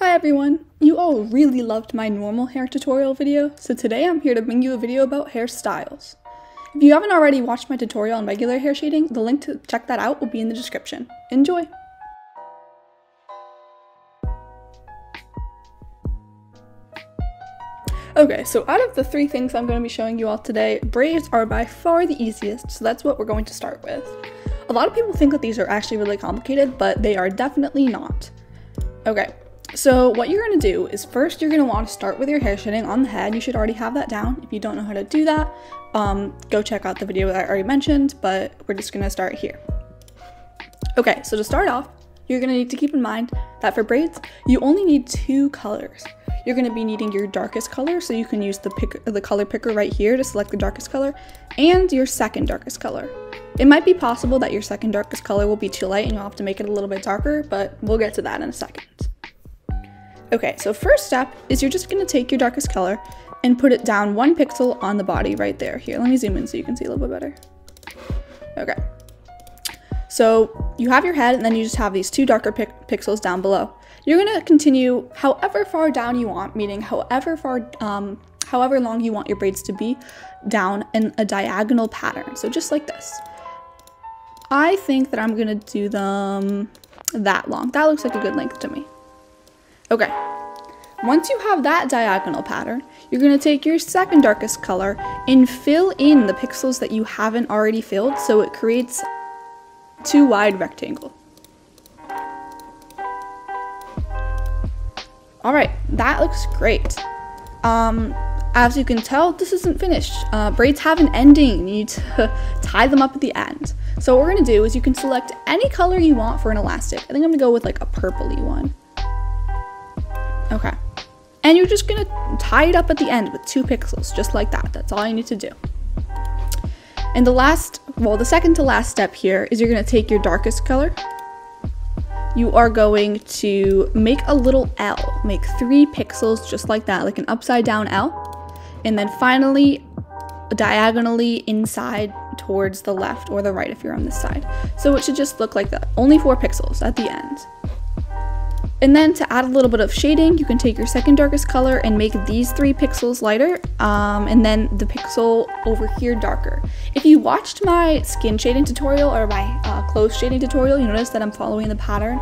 Hi everyone! You all really loved my normal hair tutorial video, so today I'm here to bring you a video about hairstyles. If you haven't already watched my tutorial on regular hair shading, the link to check that out will be in the description. Enjoy! Okay, so out of the three things I'm going to be showing you all today, braids are by far the easiest, so that's what we're going to start with. A lot of people think that these are actually really complicated, but they are definitely not. Okay, so what you're going to do is first you're going to want to start with your hair shading on the head. You should already have that down. If you don't know how to do that, go check out the video that I already mentioned, but we're just going to start here. Okay, so to start off, you're going to need to keep in mind that for braids, you only need two colors. You're going to be needing your darkest color, so you can use the color picker right here to select the darkest color, and your second darkest color. It might be possible that your second darkest color will be too light and you'll have to make it a little bit darker, but we'll get to that in a second. Okay, so first step is you're just going to take your darkest color and put it down 1 pixel on the body right there. Here, let me zoom in so you can see a little bit better. Okay. So you have your head and then you just have these 2 darker pixels down below. You're going to continue however far down you want, meaning however long you want your braids to be, down in a diagonal pattern. So just like this. I think that I'm going to do them that long. That looks like a good length to me. Okay. Once you have that diagonal pattern, you're going to take your second darkest color and fill in the pixels that you haven't already filled, so it creates a 2 wide rectangle. Alright, that looks great. As you can tell, this isn't finished. Braids have an ending. You need to tie them up at the end. So what we're going to do is you can select any color you want for an elastic. I think I'm going to go with like a purpley one. Okay. And you're just going to tie it up at the end with 2 pixels, just like that. That's all you need to do. And the second to last step here is you're going to take your darkest color. You are going to make a little L, make 3 pixels just like that, like an upside down L. And then finally, diagonally inside towards the left or the right if you're on this side. So it should just look like that, only 4 pixels at the end. And then to add a little bit of shading, you can take your second darkest color and make these 3 pixels lighter, and then the pixel over here darker. If you watched my skin shading tutorial or my clothes shading tutorial, you notice that I'm following the pattern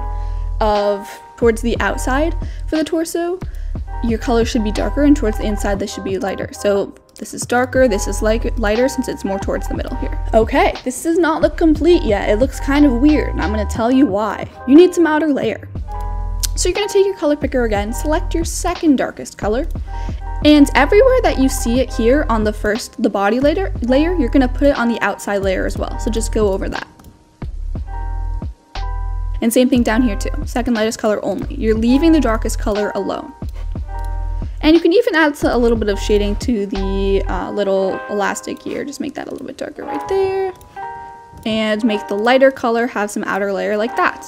of towards the outside for the torso. Your color should be darker, and towards the inside this should be lighter. So this is darker, this is lighter since it's more towards the middle here. Okay, this does not look complete yet. It looks kind of weird, and I'm going to tell you why. You need some outer layer. So you're going to take your color picker again, select your second darkest color, and everywhere that you see it here on the body layer, you're going to put it on the outside layer as well. So just go over that. And same thing down here too, second lightest color only. You're leaving the darkest color alone. And you can even add a little bit of shading to the little elastic here. Just make that a little bit darker right there. And make the lighter color have some outer layer like that.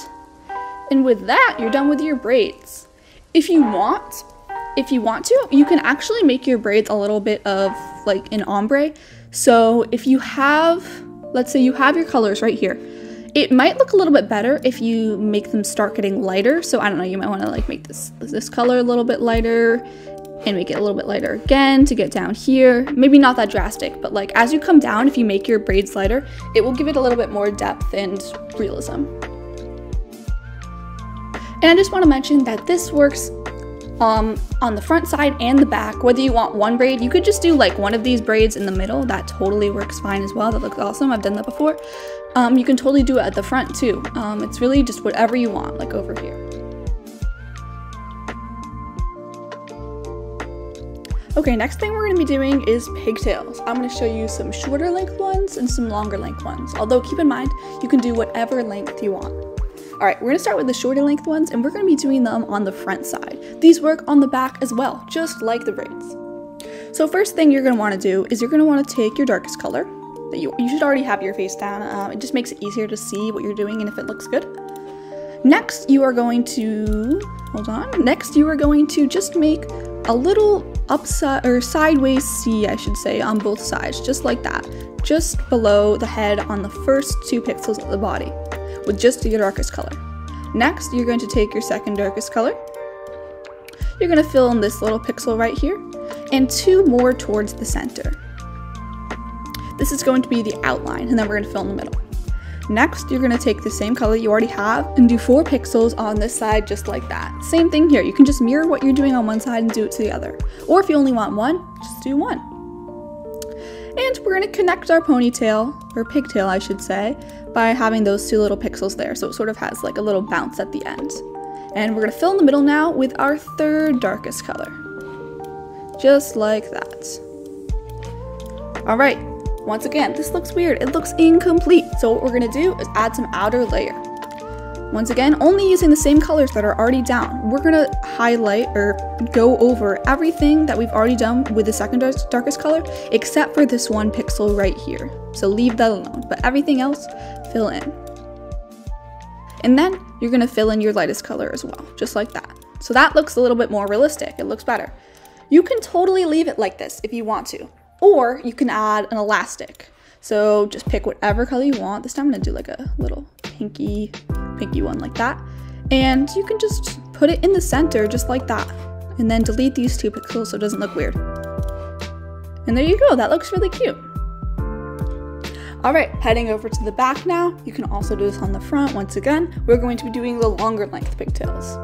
And with that, you're done with your braids. If you want to, you can actually make your braids a little bit of like an ombre. So if you have, let's say you have your colors right here, it might look a little bit better if you make them start getting lighter. So I don't know, you might want to like make this color a little bit lighter and make it a little bit lighter again to get down here. Maybe not that drastic, but like as you come down, if you make your braids lighter, it will give it a little bit more depth and realism. And I just want to mention that this works on the front side and the back. Whether you want one braid, you could just do like one of these braids in the middle. That totally works fine as well. That looks awesome. I've done that before. You can totally do it at the front too. It's really just whatever you want, like over here. Okay, next thing we're going to be doing is pigtails. I'm going to show you some shorter length ones and some longer length ones. Although keep in mind, you can do whatever length you want. Alright, we're going to start with the shorter length ones, and we're going to be doing them on the front side. These work on the back as well, just like the braids. So first thing you're going to want to do is you're going to want to take your darkest color. That you should already have your face down. It just makes it easier to see what you're doing and if it looks good. Next, you are going to, Next, you are going to just make a little upside or sideways C, I should say, on both sides, just like that. Just below the head on the first 2 pixels of the body, with just your darkest color. Next, you're going to take your second darkest color you're gonna fill in this little pixel right here, and 2 more towards the center. This is going to be the outline, and then we're gonna fill in the middle. Next, you're gonna take the same color you already have and do 4 pixels on this side just like that. Same thing here, you can just mirror what you're doing on one side and do it to the other. Or if you only want one, just do 1. And we're gonna connect our ponytail, or pigtail I should say, by having those 2 little pixels there, so it sort of has like a little bounce at the end. And we're gonna fill in the middle now with our 3rd darkest color. Just like that. Alright, once again, this looks weird, it looks incomplete. So what we're gonna do is add some outer layer. Once again, only using the same colors that are already down. We're gonna highlight or go over everything that we've already done with the 2nd darkest color, except for this 1 pixel right here. So leave that alone, but everything else, fill in. And then you're gonna fill in your lightest color as well, just like that. So that looks a little bit more realistic, it looks better. You can totally leave it like this if you want to, or you can add an elastic. So just pick whatever color you want. This time I'm gonna do like a little pinky one like that. And you can just put it in the center just like that. And then delete these 2 pixels so it doesn't look weird. And there you go, that looks really cute. Alright, heading over to the back now. You can also do this on the front. Once again, we're going to be doing the longer length pigtails.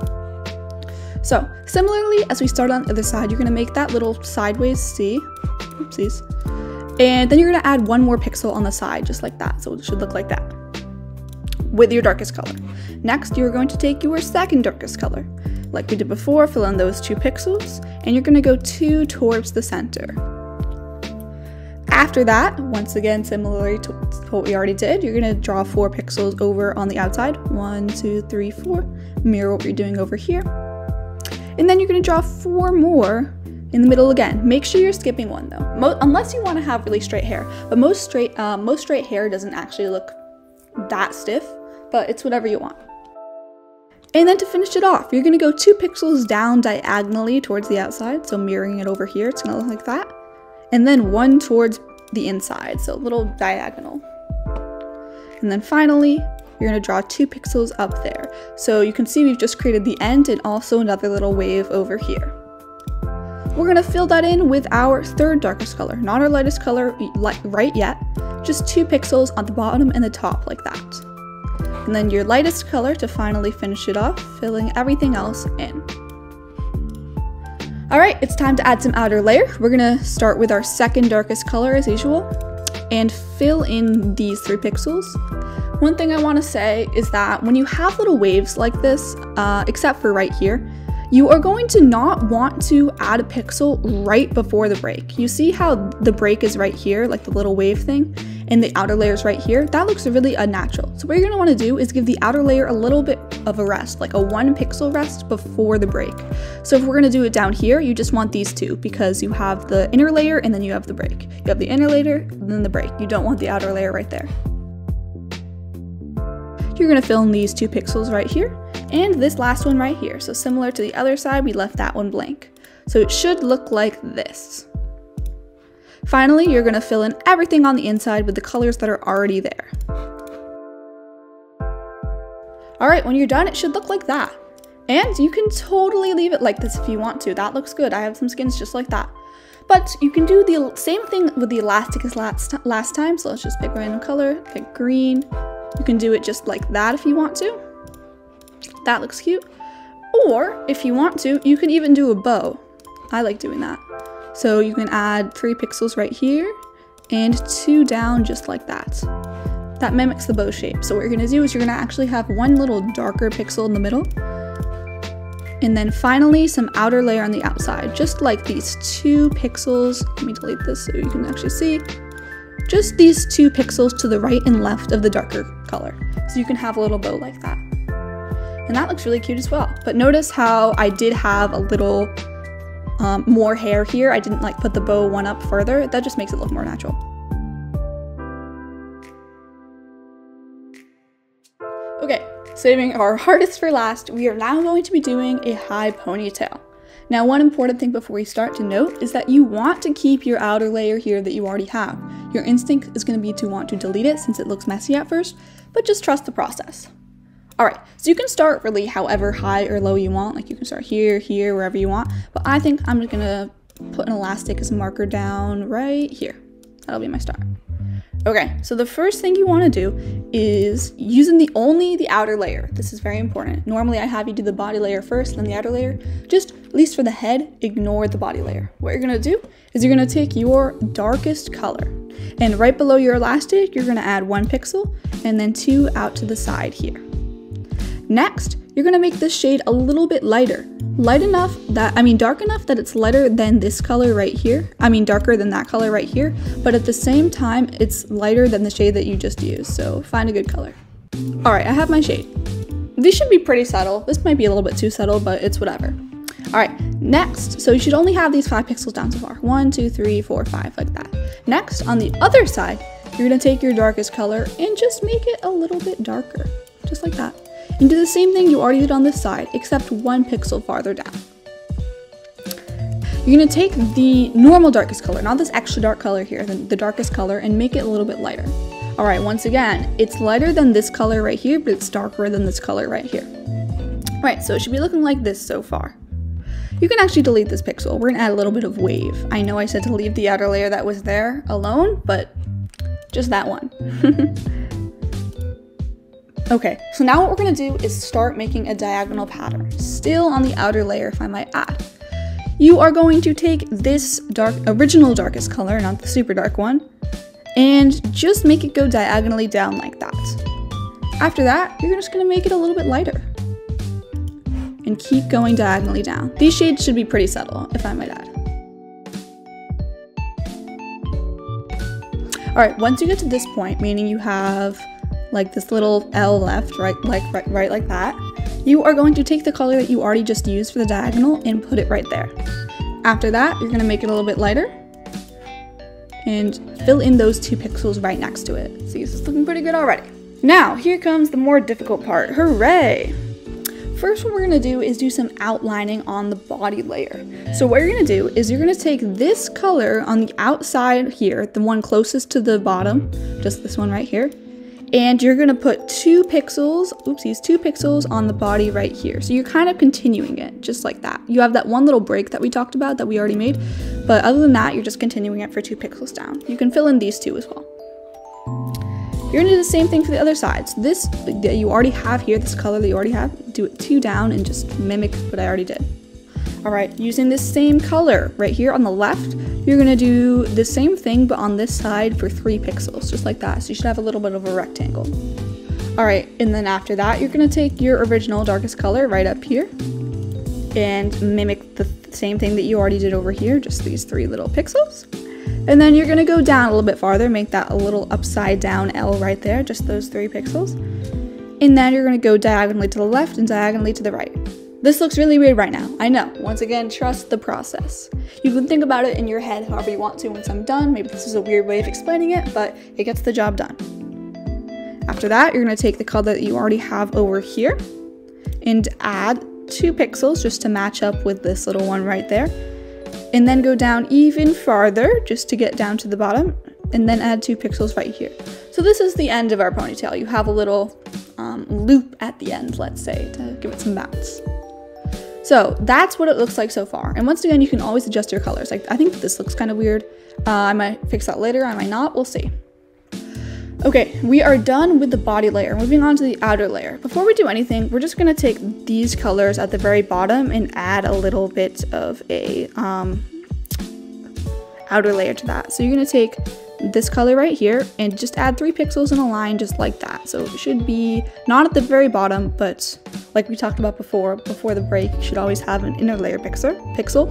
So, similarly, as we start on the other side, you're going to make that little sideways C. Oopsies. And then you're going to add 1 more pixel on the side, just like that. So it should look like that, with your darkest color. Next, you're going to take your 2nd darkest color. Like we did before, fill in those 2 pixels, and you're going to go 2 towards the center. After that, once again, similarly to what we already did, you're going to draw 4 pixels over on the outside. 1, 2, 3, 4. Mirror what you're doing over here. And then you're going to draw 4 more in the middle again. Make sure you're skipping 1 though, unless you want to have really straight hair. But most straight hair doesn't actually look that stiff, but it's whatever you want. And then to finish it off, you're going to go 2 pixels down diagonally towards the outside, so mirroring it over here, it's going to look like that. And then 1 towards the inside, so a little diagonal. And then finally, you're going to draw 2 pixels up there. So you can see we've just created the end and also another little wave over here. We're going to fill that in with our 3rd darkest color, not our lightest color right yet, just 2 pixels on the bottom and the top like that. And then your lightest color to finally finish it off, filling everything else in. Alright, it's time to add some outer layer. We're going to start with our 2nd darkest color as usual and fill in these 3 pixels. One thing I want to say is that when you have little waves like this, except for right here, you are going to not want to add a pixel right before the break. You see how the break is right here, like the little wave thing, and the outer layer is right here? That looks really unnatural. So what you're going to want to do is give the outer layer a little bit of a rest, like a 1 pixel rest before the break. So if we're going to do it down here, you just want these 2 because you have the inner layer and then you have the break. You have the inner layer and then the break. You don't want the outer layer right there. You're going to fill in these 2 pixels right here and this last one right here. So similar to the other side, we left that one blank. So it should look like this. Finally, you're going to fill in everything on the inside with the colors that are already there. Alright, when you're done, it should look like that. And you can totally leave it like this if you want to. That looks good. I have some skins just like that. But you can do the same thing with the elastic as last time. So let's just pick a random color, pick green. You can do it just like that if you want to. That looks cute. Or if you want to, you can even do a bow. I like doing that. So you can add 3 pixels right here and 2 down just like that. That mimics the bow shape. So what you're gonna do is you're gonna actually have 1 little darker pixel in the middle. And then finally some outer layer on the outside, just like these 2 pixels. Let me delete this so you can actually see. Just these 2 pixels to the right and left of the darker color. So you can have a little bow like that. And that looks really cute as well. But notice how I did have a little more hair here. I didn't like put the bow one up further. That just makes it look more natural. Okay, saving our hardest for last, we are now going to be doing a high ponytail. Now, one important thing before we start to note is that you want to keep your outer layer here that you already have. Your instinct is going to be to want to delete it since it looks messy at first, but just trust the process. All right, so you can start really however high or low you want. Like you can start here, here, wherever you want. But I think I'm just gonna put an elastic as a marker down right here. That'll be my start. Okay, so the first thing you want to do is using only the outer layer. This is very important. Normally I have you do the body layer first, then the outer layer. Just, at least for the head, ignore the body layer. What you're gonna do is you're gonna take your darkest color, and right below your elastic, you're gonna add 1 pixel, and then 2 out to the side here. Next, you're gonna make this shade a little bit lighter. Dark enough that it's lighter than this color right here. Darker than that color right here, but at the same time, it's lighter than the shade that you just used, so find a good color. All right, I have my shade. These should be pretty subtle. This might be a little bit too subtle, but it's whatever. All right, next, so you should only have these 5 pixels down so far. 1, 2, 3, 4, 5, like that. Next, on the other side, you're gonna take your darkest color and just make it a little bit darker, just like that. And do the same thing you already did on this side, except 1 pixel farther down. You're gonna take the normal darkest color, not this extra dark color here, the darkest color, and make it a little bit lighter. All right, once again, it's lighter than this color right here, but it's darker than this color right here. All right, so it should be looking like this so far. You can actually delete this pixel. We're gonna add a little bit of wave. I know I said to leave the outer layer that was there alone, but just that one. Okay, so now what we're gonna do is start making a diagonal pattern, still on the outer layer if I might add. You are going to take this original darkest color, not the super dark one, and just make it go diagonally down like that. After that, you're just gonna make it a little bit lighter. And keep going diagonally down. These shades should be pretty subtle, if I might add. All right, once you get to this point, meaning you have like this little L left, right like that, you are going to take the color that you already just used for the diagonal and put it right there. After that, you're gonna make it a little bit lighter and fill in those 2 pixels right next to it. See, this is looking pretty good already. Now, here comes the more difficult part. Hooray! First, what we're gonna do is do some outlining on the body layer. So what you're gonna do is you're gonna take this color on the outside here, the one closest to the bottom, just this one right here, and you're gonna put 2 pixels, oopsies, 2 pixels on the body right here. So you're kind of continuing it, just like that. You have that one little break that we talked about that we already made, but other than that, you're just continuing it for 2 pixels down. You can fill in these 2 as well. You're gonna do the same thing for the other side. So this that you already have here, this color that you already have, do it 2 down and just mimic what I already did. All right, using this same color right here on the left, you're gonna do the same thing, but on this side for 3 pixels, just like that. So you should have a little bit of a rectangle. All right, and then after that, you're gonna take your original darkest color right up here and mimic the same thing that you already did over here, just these 3 little pixels. And then you're gonna go down a little bit farther, make that a little upside down L right there, just those 3 pixels. And then you're gonna go diagonally to the left and diagonally to the right. This looks really weird right now, I know. Once again, trust the process. You can think about it in your head however you want to once I'm done. Maybe this is a weird way of explaining it, but it gets the job done. After that, you're gonna take the color that you already have over here and add 2 pixels just to match up with this little one right there. And then go down even farther just to get down to the bottom, and then add 2 pixels right here. So this is the end of our ponytail. You have a little loop at the end, let's say, to give it some bounce. So that's what it looks like so far. And once again, you can always adjust your colors. Like, I think this looks kind of weird. I might fix that later, I might not, we'll see. Okay, we are done with the body layer. Moving on to the outer layer. Before we do anything, we're just gonna take these colors at the very bottom and add a little bit of a outer layer to that. So you're gonna take this color right here and just add 3 pixels in a line just like that. So it should be not at the very bottom, but like we talked about before the break, you should always have an inner layer pixel.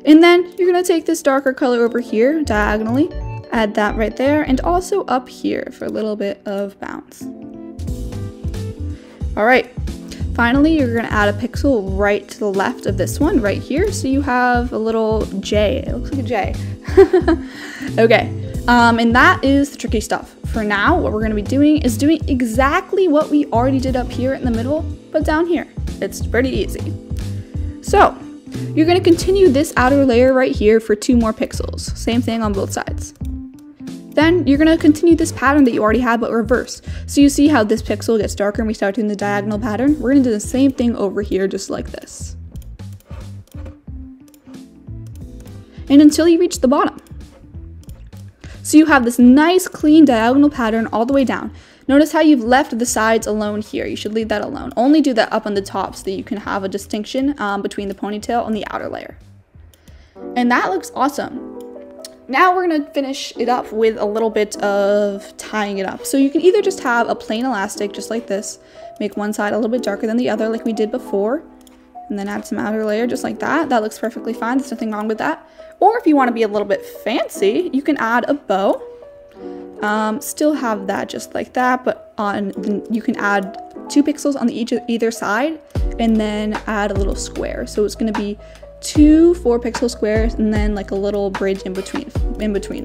And then you're gonna take this darker color over here diagonally, add that right there, and also up here for a little bit of bounce. All right, finally, you're gonna add a pixel right to the left of this one right here. So you have a little J, it looks like a J. Okay, and that is the tricky stuff. For now, what we're gonna be doing is doing exactly what we already did up here in the middle, but down here. It's pretty easy. So, you're gonna continue this outer layer right here for 2 more pixels. Same thing on both sides. Then you're gonna continue this pattern that you already had, but reverse. So you see how this pixel gets darker and we start doing the diagonal pattern? We're gonna do the same thing over here, just like this. And until you reach the bottom. So you have this nice clean diagonal pattern all the way down. Notice how you've left the sides alone here. You should leave that alone. Only do that up on the top so that you can have a distinction between the ponytail and the outer layer. And that looks awesome. Now we're gonna finish it up with a little bit of tying it up. So you can either just have a plain elastic just like this, make one side a little bit darker than the other like we did before, and then add some outer layer just like that. That looks perfectly fine, there's nothing wrong with that. Or if you wanna be a little bit fancy, you can add a bow. Still have that just like that, but you can add 2 pixels on either side and then add a little square. So it's gonna be 2 4-pixel squares and then like a little bridge in between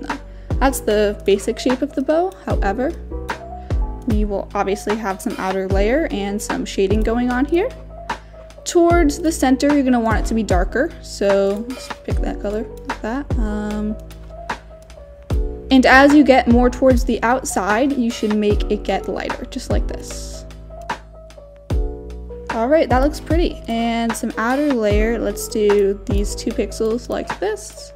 them. That's the basic shape of the bow. However, we will obviously have some outer layer and some shading going on here. Towards the center, you're gonna want it to be darker. So just pick that color like that. And as you get more towards the outside, you should make it get lighter, just like this. All right, that looks pretty. And some outer layer, let's do these 2 pixels like this.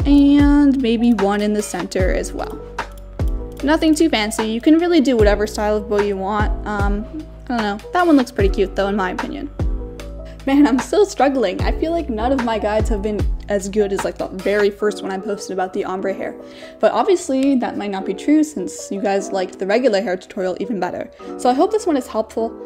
And maybe 1 in the center as well. Nothing too fancy. You can really do whatever style of bow you want. I don't know, that one looks pretty cute though, in my opinion. Man, I'm still struggling. I feel like none of my guides have been as good as like the very first one I posted about the ombre hair. But obviously that might not be true since you guys liked the regular hair tutorial even better. So I hope this one is helpful.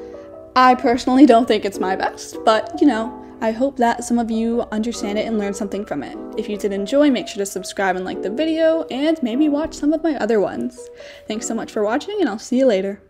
I personally don't think it's my best, but you know, I hope that some of you understand it and learn something from it. If you did enjoy, make sure to subscribe and like the video and maybe watch some of my other ones. Thanks so much for watching and I'll see you later.